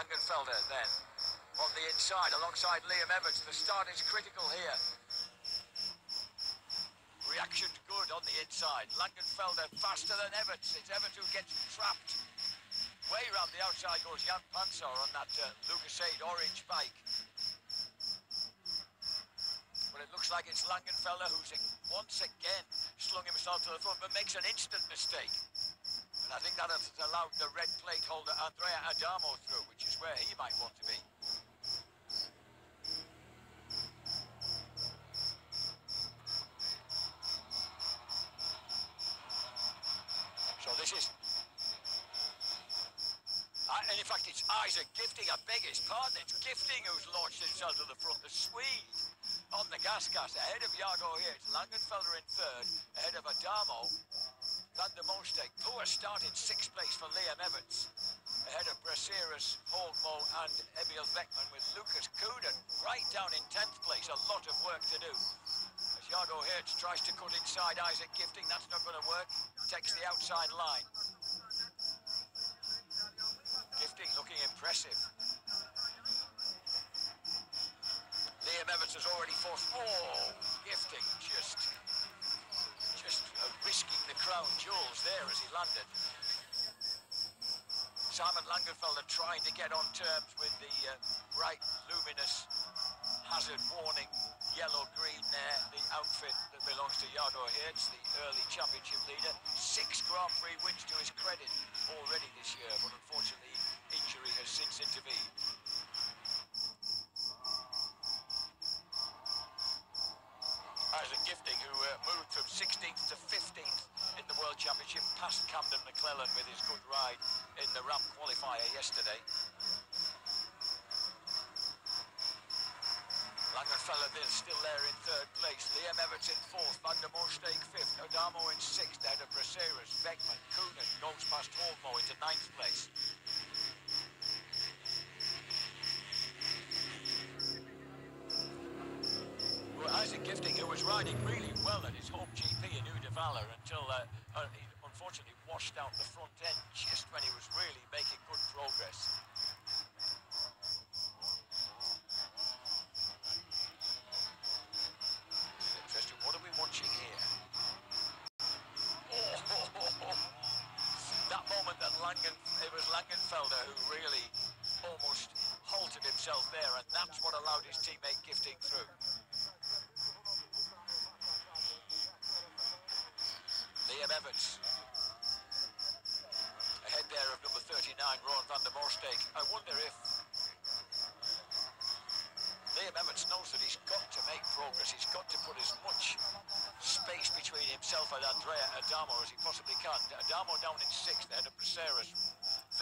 Langenfelder then on the inside alongside Liam Everts. The start is critical here. Reaction good on the inside. Langenfelder faster than Everts. It's Everts who gets trapped. Way round the outside goes Jan Panzer on that Lucozade orange bike. But it looks like it's Langenfelder who's once again slung himself to the front, but makes an instant mistake. And I think that has allowed the red plate holder Andrea Adamo through, which is where he might want to be. So this is... and in fact, it's Isaac Gifting, I beg his pardon. It's Gifting who's launched himself to the front, the Swede. On the gas ahead of Jago here. It's Langenfelder in third, ahead of Adamo. Van der Moostek. Poor start in sixth place for Liam Everts, ahead of Braceras, Holmo and Emil Beckman, with Lucas Koenen right down in 10th place. A lot of work to do. As Jago Hertz tries to cut inside Isaac Gifting, that's not going to work. Takes the outside line. Gifting looking impressive. Liam Everts has already forced. Oh, Gifting just risking the crown jewels there as he landed. Simon Langenfelder trying to get on terms with the bright, luminous, hazard warning yellow-green there, the outfit that belongs to Jago Hertz, the early championship leader. 6 Grand Prix wins to his credit already this year, but unfortunately injury has since intervened. Isaac Gifting, who moved from 16th to 15th in the World Championship, past Camden McClellan with his good ride in the ramp qualifier yesterday. Langenfelder still there in third place. Liam Everts in fourth, Van der Moostek fifth, Adamo in sixth, ahead of Braceras, Beckman, Koenen goes past Holmo into ninth place. Isaac Gifting, who was riding really well at his home GP in Uddevalla until he unfortunately washed out the front end just when he was really making good progress. Interesting. What are we watching here? That moment that it was Langenfelder who really almost halted himself there, and that's what allowed his teammate Gifting through. Liam Everts ahead there of number 39, Rowan van der Moostek. I wonder if Liam Everts knows that he's got to make progress. He's got to put as much space between himself and Andrea Adamo as he possibly can. Adamo down in sixth, ahead of Braceras.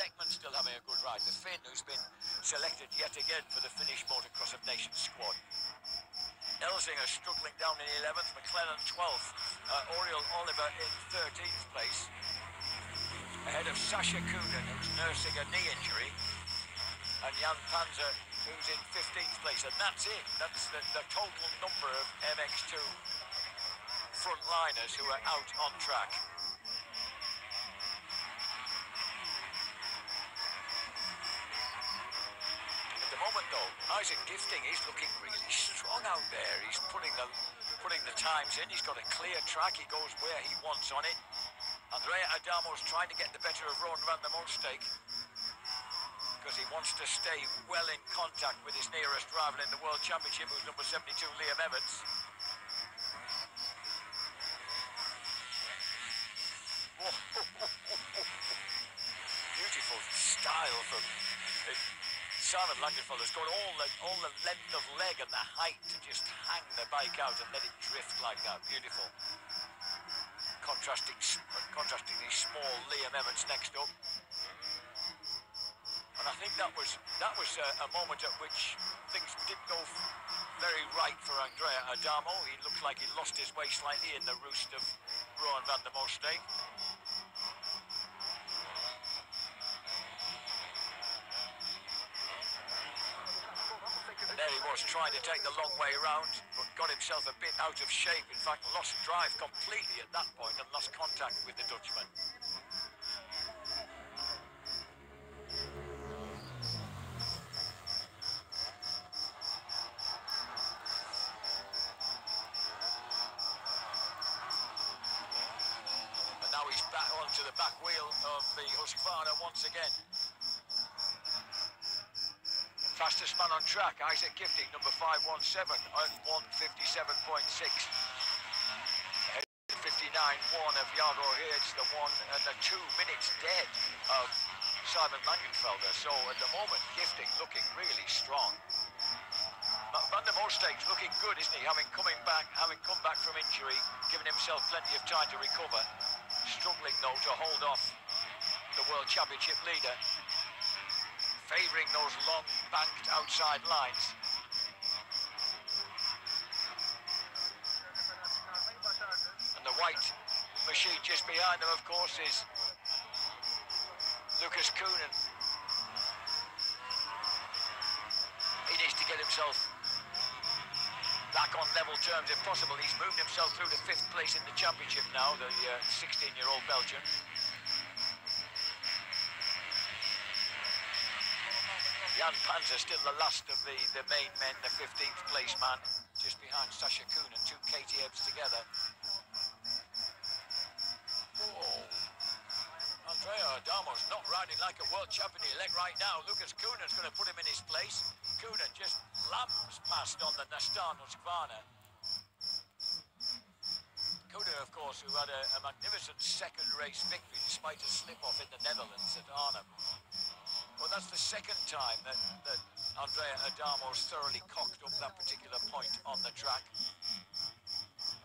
Beckman still having a good ride. The Finn, who's been selected yet again for the Finnish Motocross of Nations squad. Elzinger struggling down in 11th, McLennan 12th, Oriel Oliver in 13th place, ahead of Sasha Koenen, who's nursing a knee injury, and Jan Panzer, who's in 15th place, and that's it. That's the total number of MX2 frontliners who are out on track. Moment though, Isaac Gifting is looking really strong out there. He's putting the times in. He's got a clear track. He goes where he wants on it. Andrea Adamo's trying to get the better of Rowan van der Moostek because he wants to stay well in contact with his nearest rival in the World Championship, who's number 72, Liam Everts. Beautiful style from Simon Langenfelder's got all the length of leg and the height to just hang the bike out and let it drift like that. Beautiful. Contrastingly small Liam Everts next up. And I think that was a moment at which things didn't go very right for Andrea Adamo. He looked like he lost his way slightly in the roost of Rowan van der Moostek. And there he was trying to take the long way round, but got himself a bit out of shape. In fact, lost drive completely at that point and lost contact with the Dutchman. the back wheel of the Husqvarna once again. Fastest man on track, Isaac Gifting, number 517 at 1:57.6. 59.1 of Jago Hirsch, the 1 and the 2 minutes dead of Simon Langenfelder. So at the moment, Gifting looking really strong. Van der Moostek's looking good, isn't he? Having come back from injury, giving himself plenty of time to recover. Struggling though to hold off the World Championship leader. Favouring those long banked outside lines. And the white machine just behind them, of course, is Lucas Koenen. He needs to get himself back on level terms if possible. He's moved himself through to 5th place in the championship now, the 16-year-old Belgian. Jan Panzer still the last of the main men, the 15th place man, just behind Sasha Koenen, 2 KTMs together. Oh, Andrea Adamo's not riding like a world champion elect right now. Lucas Koenen's going to put him in his place. Koenen just lambs past on the Nastan Husqvarna. Koenen, of course, who had a magnificent second race victory despite a slip-off in the Netherlands at Arnhem. Well, that's the second time that Andrea Adamo's thoroughly cocked up that particular point on the track.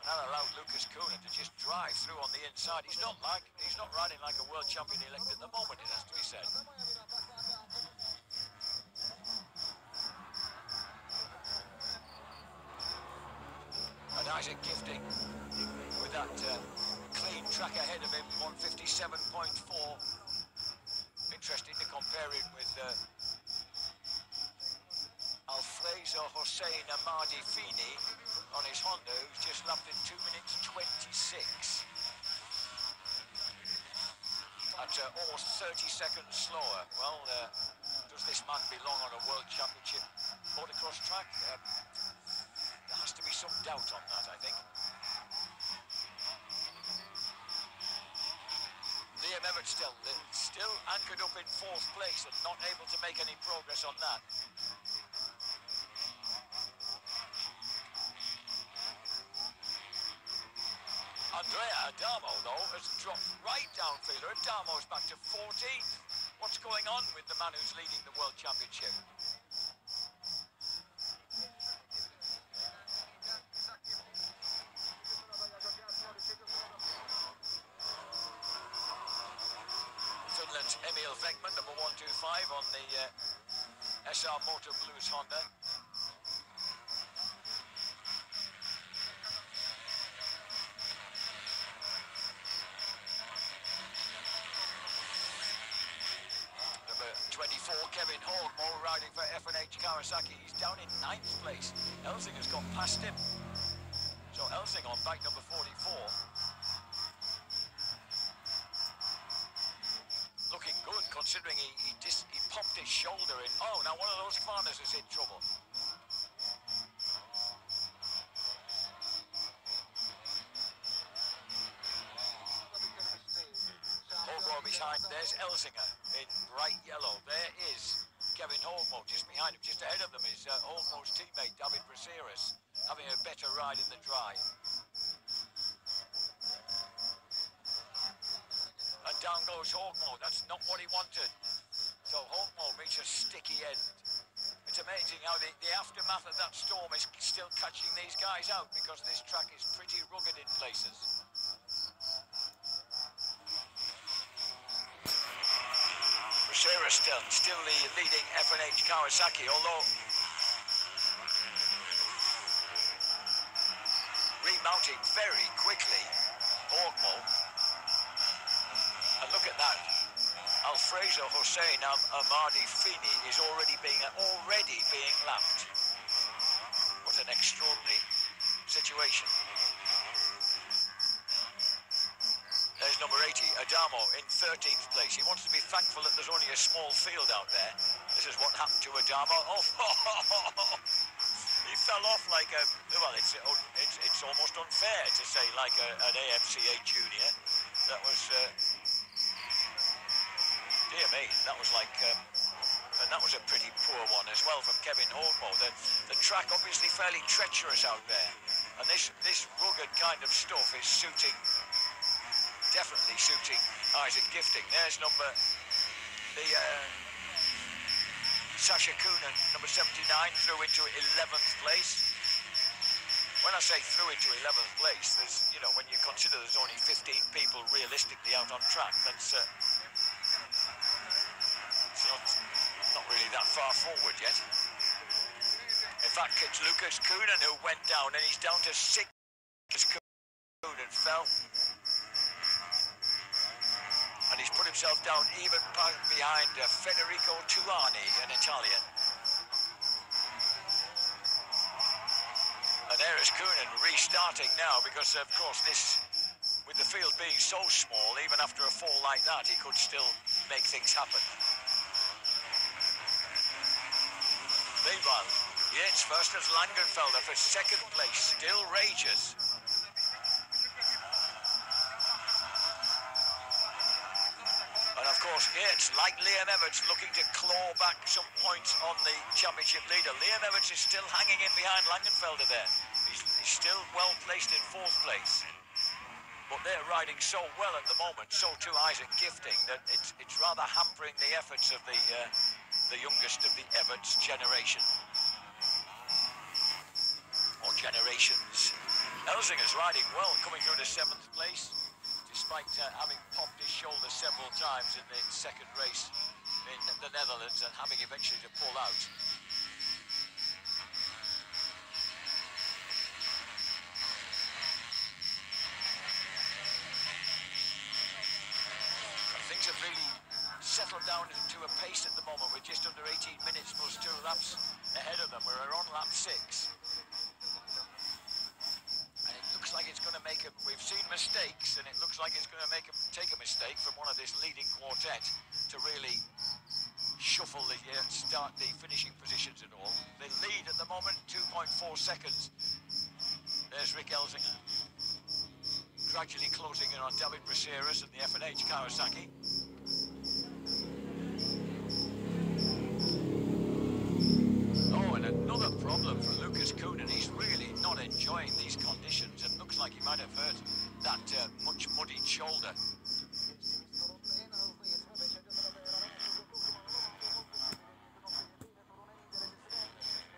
And that allowed Lucas Koenen to just drive through on the inside. He's not riding like a world champion elect at the moment, it has to be said. And Isaac Gifting with that clean track ahead of him, 1:57.4. Interesting to compare it with Alfredo Hossein Amadi Fini on his Honda, who's just lapped in 2 minutes 26. That's almost 30 seconds slower. Well, does this man belong on a World Championship motocross track? There has to be some doubt on that, I think. Liam Everett still anchored up in 4th place and not able to make any progress on that. Andrea Adamo, though, has dropped right down fielder. Adamo's back to 14th. What's going on with the man who's leading the World Championship? Finland's Emil Vekman, number 125 on the SR Motor Blues Honda. Number 24, Kevin Hogmo, riding for F&H Kawasaki. He's down in 9th place. Elzinger's got past him. So Elzing on bike number 44. Looking good, considering he popped his shoulder in. Oh, now one of those Husqvarnas is in trouble. Hogmo behind, there's Elzinger in bright yellow. There is Kevin Hogmo just behind him. Just ahead of them is Hogmo's teammate, David Braceras, having a better ride in the dry. And down goes Hogmo. That's not what he wanted. So Hogmo meets a sticky end. It's amazing how the aftermath of that storm is still catching these guys out, because this track is pretty rugged in places. Braceras still the leading F&H Kawasaki, although remounting very quickly, Hogmo. And look at that, Alfredo Hossein Amadi Fini is already being lapped. What an extraordinary situation. There's number 80, Adamo, in 13th place. He wants to be thankful that there's only a small field out there. This is what happened to Adamo. Oh, he fell off like a, well, it's almost unfair to say like an AMCA junior. That was was like, and that was a pretty poor one as well from Kevin Holdmo. The track obviously fairly treacherous out there, and this rugged kind of stuff is definitely suiting Isaac Gifting. There's Sasha Coonan, number 79, through into 11th place. When I say through into 11th place, there's, you know, when you consider there's only 15 people realistically out on track, that's it's not really that far forward yet. In fact, it's Lucas Coonan who went down, and he's down to 6. Coonan fell. And he's put himself down even behind Federico Tuani, an Italian. And there is Coonan restarting now because, of course, with the field being so small, even after a fall like that, he could still make things happen. Meanwhile, Yates versus Langenfelder for second place, still rages. And of course, Yates, like Liam Evans, looking to claw back some points on the championship leader. Liam Evans is still hanging in behind Langenfelder there. He's still well placed in 4th place. But they're riding so well at the moment, so too Isaac Gifting, that it's rather hampering the efforts of the youngest of the Evans generation. Or generations. Elzinger's riding well, coming through to 7th place. Despite having popped his shoulder several times in the second race in the Netherlands and having eventually to pull out. Things have really settled down into a pace at the moment. We're just under 18 minutes plus 2 laps ahead of them. We're on lap 6. Looks like it's going to make we've seen mistakes, and it looks like it's going to take a mistake from one of this leading quartet to really shuffle the finishing positions and all. They lead at the moment 2.4 seconds. There's Rick Elzinger gradually closing in on David Braceras and the F&H Kawasaki. Oh, and another problem for Lucas Coonan. He's really not enjoying these conditions, and looks like he might have hurt that much muddied shoulder.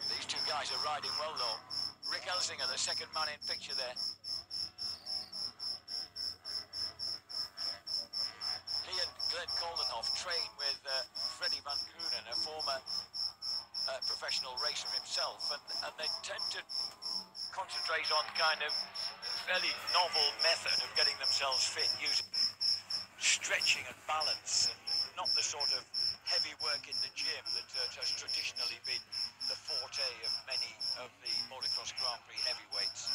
These two guys are riding well, though. Rick Elzinger, the second man in picture there. He and Glenn Koldenhoff train with Freddie Van Grunen, a former professional racer himself, and they tend to concentrate on kind of a fairly novel method of getting themselves fit, using stretching and balance, and not the sort of heavy work in the gym that has traditionally been the forte of many of the motocross Grand Prix heavyweights.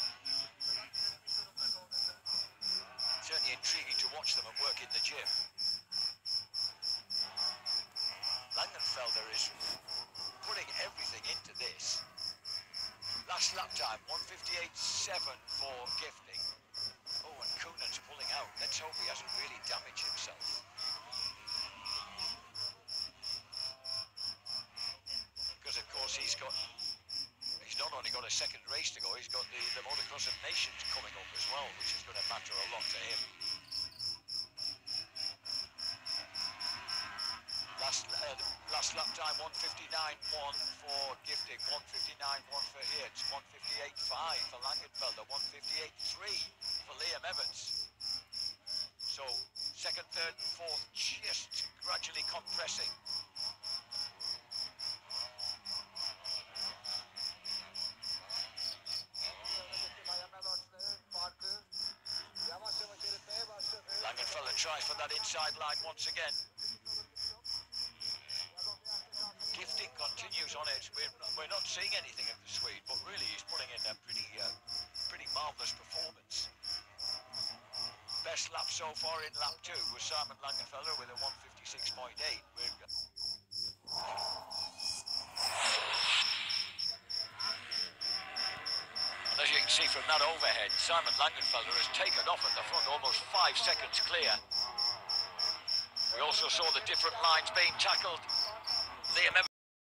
Certainly intriguing to watch them at work in the gym. Langenfelder is putting everything into this. Last lap time, 1:58.7 for Gifting. Oh, and Coonan's pulling out. Let's hope he hasn't really damaged himself. Because, of course, he's not only got a second race to go, he's got the Motocross of Nations coming up as well, which is going to matter a lot to him. Last lap time, 1:59.1 for Gifting, 1:59.1 for Yates, 1:58.5 for Langenfelder, 1:58.3 for Liam Evans. So, second, third, and fourth just gradually compressing. Langenfelder tries for that inside line once again. Gifting continues on it. We're not seeing anything of the Swede, but really he's putting in a pretty marvellous performance. Best lap so far in lap 2 was Simon Langenfelder with a 1:56.8. And as you can see from that overhead, Simon Langenfelder has taken off at the front, almost 5 seconds clear. We also also saw the different lines being tackled. Liam